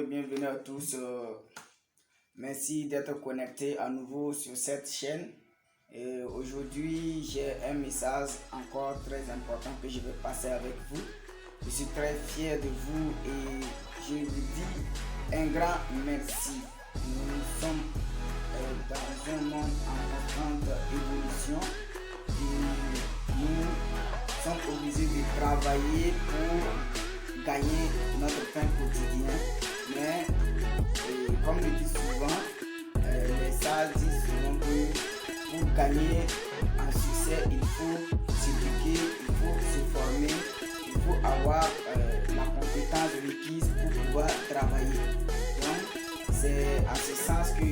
et bienvenue à tous. Merci d'être connectés à nouveau sur cette chaîne. Aujourd'hui, j'ai un message encore très important que je vais passer avec vous. Je suis très fier de vous et je vous dis un grand merci. Nous sommes dans un monde en constante évolution et nous sommes obligés de travailler pour gagner notre pain quotidien. Mais comme le dit souvent, les sages disent souvent que pour gagner un succès, il faut s'éduquer, il faut se former, il faut avoir la compétence requise pour pouvoir travailler. Donc, c'est en ce sens que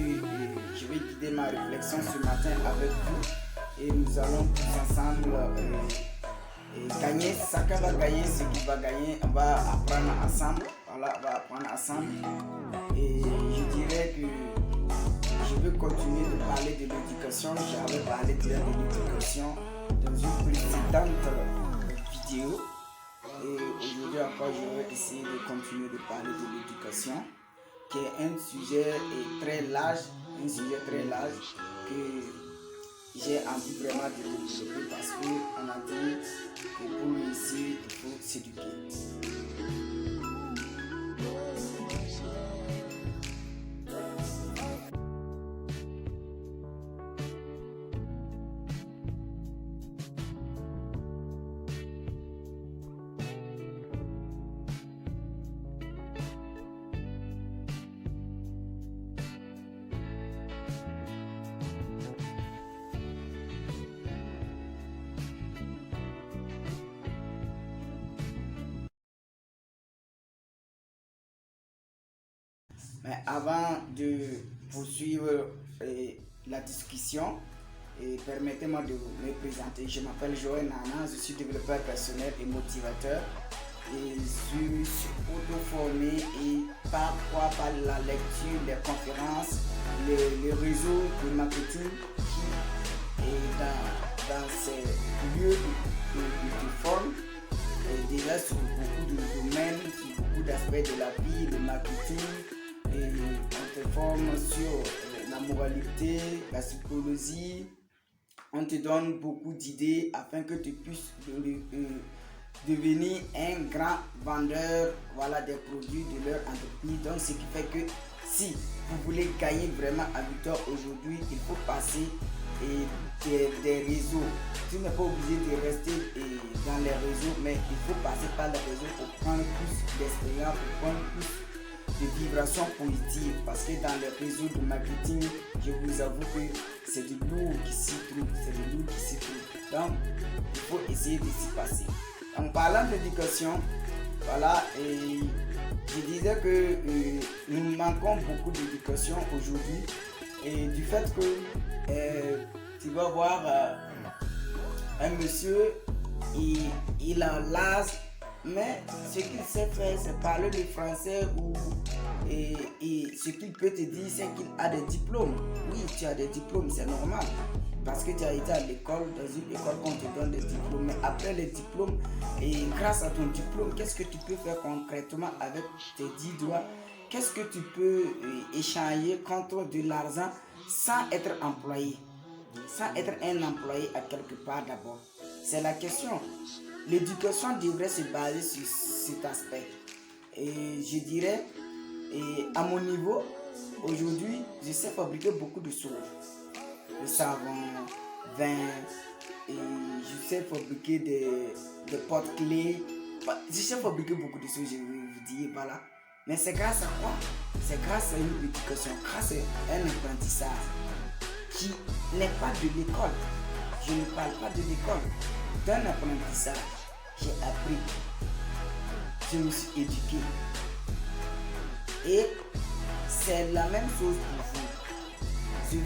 je vais guider ma réflexion ce matin avec vous et nous allons tous ensemble gagner. Chacun va gagner ce qu'il va gagner. On va apprendre ensemble. Voilà, on va apprendre ensemble. Et je dirais que je veux continuer de parler de l'éducation. J'avais parlé déjà de l'éducation dans une précédente vidéo. Et aujourd'hui encore, je vais essayer de continuer de parler de l'éducation, qui est un sujet très large, que j'ai envie vraiment de développer parce qu'on a dit que pour réussir, il faut s'éduquer. Mais avant de poursuivre la discussion, permettez-moi de me présenter. Je m'appelle Joël Nana, je suis développeur personnel et motivateur. Et je suis auto-formé et par la lecture, les conférences, les réseaux de marketing qui est dans ces lieux de forme. Et déjà sur beaucoup de domaines, sur beaucoup d'aspects de la vie, le marketing. Et on te forme sur la moralité, la psychologie. On te donne beaucoup d'idées afin que tu puisses devenir un grand vendeur, voilà, des produits de leur entreprise. Donc ce qui fait que si vous voulez gagner vraiment à victoire aujourd'hui, il faut passer des réseaux. Tu n'es pas obligé de rester dans les réseaux, mais il faut passer par les réseaux pour prendre plus d'expérience, pour prendre plus de vibrations positives, parce que dans les réseaux de marketing, je vous avoue que c'est du lourd qui s'y trouve, donc il faut essayer de s'y passer. En parlant d'éducation, voilà, et je disais que nous manquons beaucoup d'éducation aujourd'hui, et du fait que tu vas voir un monsieur, il a l'âge, mais ce qu'il sait faire, c'est parler le français et ce qu'il peut te dire, c'est qu'il a des diplômes. Oui, tu as des diplômes, c'est normal. Parce que tu as été à l'école, dans une école qu'on te donne des diplômes. Mais après les diplômes, et grâce à ton diplôme, qu'est-ce que tu peux faire concrètement avec tes 10 doigts? Qu'est-ce que tu peux échanger contre de l'argent sans être employé? Sans être un employé à quelque part d'abord. C'est la question. L'éducation devrait se baser sur cet aspect. Et je dirais, à mon niveau, aujourd'hui, je sais fabriquer beaucoup de choses. Le savon, vin, et je sais fabriquer des porte-clés. Je sais fabriquer beaucoup de choses, je vais vous dire, voilà. Mais c'est grâce à quoi? C'est grâce à une éducation, grâce à un apprentissage qui n'est pas de l'école. Je ne parle pas de l'école. D'un apprentissage, j'ai appris, je me suis éduqué. Et c'est la même chose pour vous. Je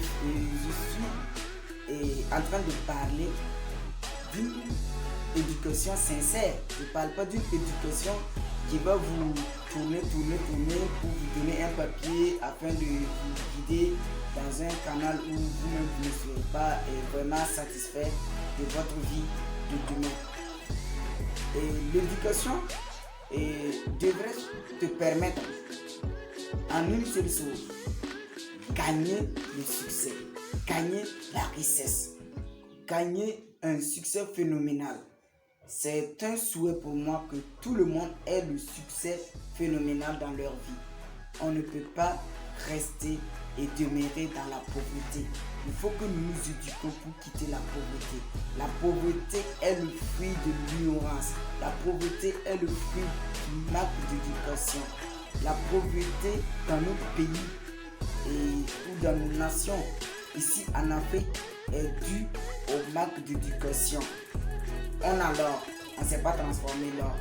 suis en train de parler d'une éducation sincère. Je ne parle pas d'une éducation qui va vous tourner pour vous donner un papier afin de vous guider dans un canal où vous-même vous ne serez pas vraiment satisfait de votre vie de demain. Et l'éducation devrait te permettre en une seule chose. Gagner le succès, gagner la richesse, gagner un succès phénoménal. C'est un souhait pour moi que tout le monde ait le succès phénoménal dans leur vie. On ne peut pas rester et demeurer dans la pauvreté. Il faut que nous nous éduquions pour quitter la pauvreté. La pauvreté est le fruit de l'ignorance. La pauvreté est le fruit du manque d'éducation. La pauvreté dans notre pays ou dans nos nations, ici en Afrique, est due au manque d'éducation. On a l'or, on ne sait pas transformer l'or.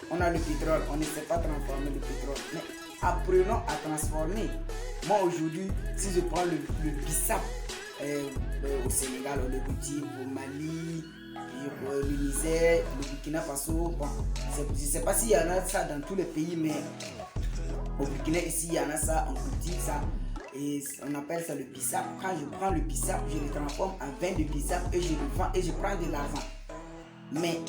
On a le pétrole, on ne sait pas transformer le pétrole. Mais apprenons à transformer. Moi aujourd'hui, si je prends le bissap au Sénégal, on le cultive au Mali, le Niger, le Burkina Faso, bon, je ne sais pas s'il y en a ça dans tous les pays, mais au Burkina ici, il y en a ça, on cultive ça. Et on appelle ça le bissap. Quand je prends le bissap, je le transforme en vin de bissap et je le vends et je prends de l'argent. Mais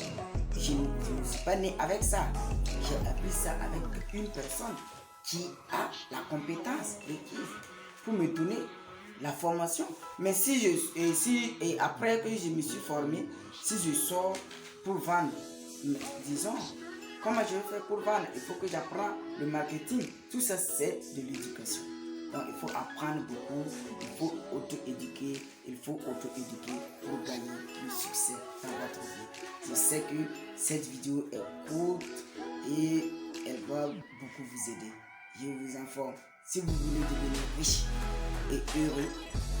je ne suis pas né avec ça. J'ai appris ça avec une personne qui a la compétence requise pour me donner la formation. Mais et après que je me suis formé, si je sors pour vendre, disons, comment je vais faire pour vendre? Il faut que j'apprenne le marketing. Tout ça, c'est de l'éducation. Donc, il faut apprendre beaucoup, il faut auto-éduquer, pour gagner le succès dans votre vie. Je sais que cette vidéo est courte et elle va beaucoup vous aider. Je vous informe, si vous voulez devenir riche et heureux,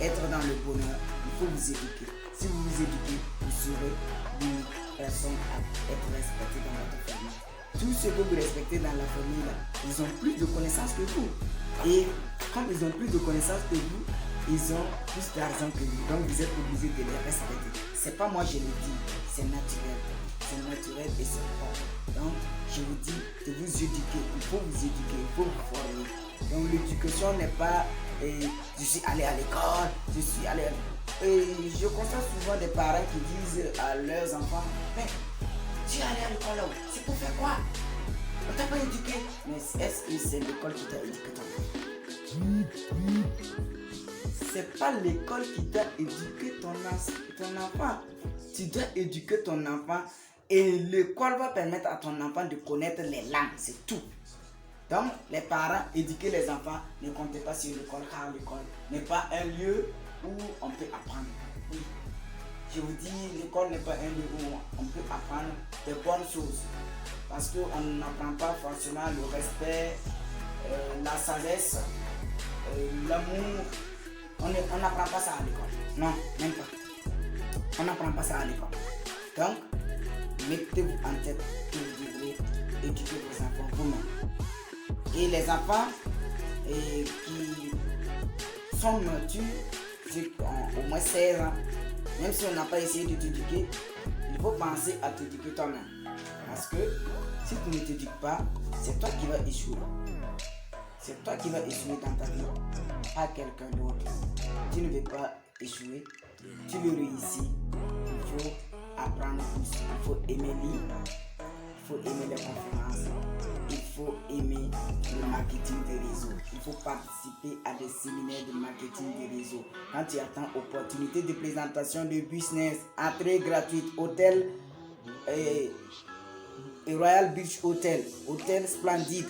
être dans le bonheur, il faut vous éduquer. Si vous vous éduquez, vous serez l'unique personne à être respectée dans votre famille. Tous ceux que vous respectez dans la famille, là, ils ont plus de connaissances que vous. Et comme ils ont plus de connaissances que vous, ils ont plus d'argent que vous. Donc vous êtes obligé de les respecter. C'est pas moi je le dis, c'est naturel. C'est naturel et c'est propre. Donc je vous dis de vous éduquer. Il faut vous éduquer, il faut vous former. Donc l'éducation n'est pas je suis allé à l'école, je suis allé à l'école. Et je constate souvent des parents qui disent à leurs enfants, mais tu es allé à l'école là-haut, c'est pour faire quoi? On t'a pas éduqué. Mais est-ce que c'est l'école qui t'a éduqué ton enfant? C'est pas l'école qui t'a éduqué ton enfant. Tu dois éduquer ton enfant et l'école va permettre à ton enfant de connaître les langues, c'est tout. Donc, les parents, éduquer les enfants, ne comptez pas sur l'école car l'école n'est pas un lieu où on peut apprendre. Oui. Je vous dis, l'école n'est pas un lieu où on peut apprendre de bonnes choses. Parce qu'on n'apprend pas forcément le respect, la sagesse, l'amour. On n'apprend pas ça à l'école. Non, même pas. On n'apprend pas ça à l'école. Donc, mettez-vous en tête que vous devrez éduquer vos enfants vous-même. Et les enfants qui sont matures, qui ont au moins 16 ans, même si on n'a pas essayé de t'éduquer, il faut penser à t'éduquer toi-même. Parce que si tu ne t'éduques pas, c'est toi qui vas échouer. C'est toi qui vas échouer dans ta vie, pas quelqu'un d'autre. Tu ne veux pas échouer, tu veux réussir. Il faut apprendre plus, il faut aimer lire, il faut aimer les conférences, il faut aimer le marketing des réseaux. Il faut participer à des séminaires de marketing des réseaux. Quand tu attends opportunité de présentation de business, entrée gratuite, hôtel et Royal Beach Hotel, hôtel splendide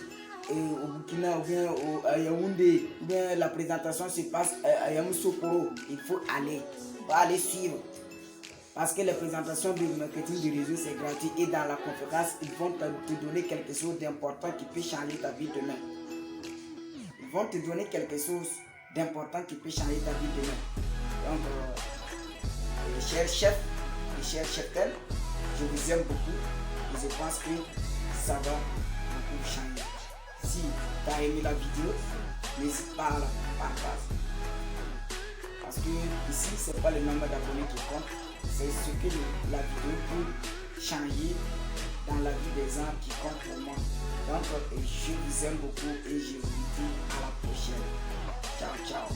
au Burkina ou bien à Yaoundé, ou bien la présentation se passe à Yamoussoukro. Il faut aller suivre. Parce que les présentations de marketing du réseau c'est gratuit et dans la conférence ils vont te donner quelque chose d'important qui peut changer ta vie demain. Ils vont te donner quelque chose d'important qui peut changer ta vie demain. Donc les chers chefs, les chers chefs, je vous aime beaucoup et je pense que ça va beaucoup changer. Si tu as aimé la vidéo, n'hésite pas à la partager. Parce que ici, ce n'est pas le nombre d'abonnés qui compte, c'est ce que la vidéo peut changer dans la vie des gens qui comptent pour moi. Donc, je vous aime beaucoup et je vous dis à la prochaine. Ciao, ciao.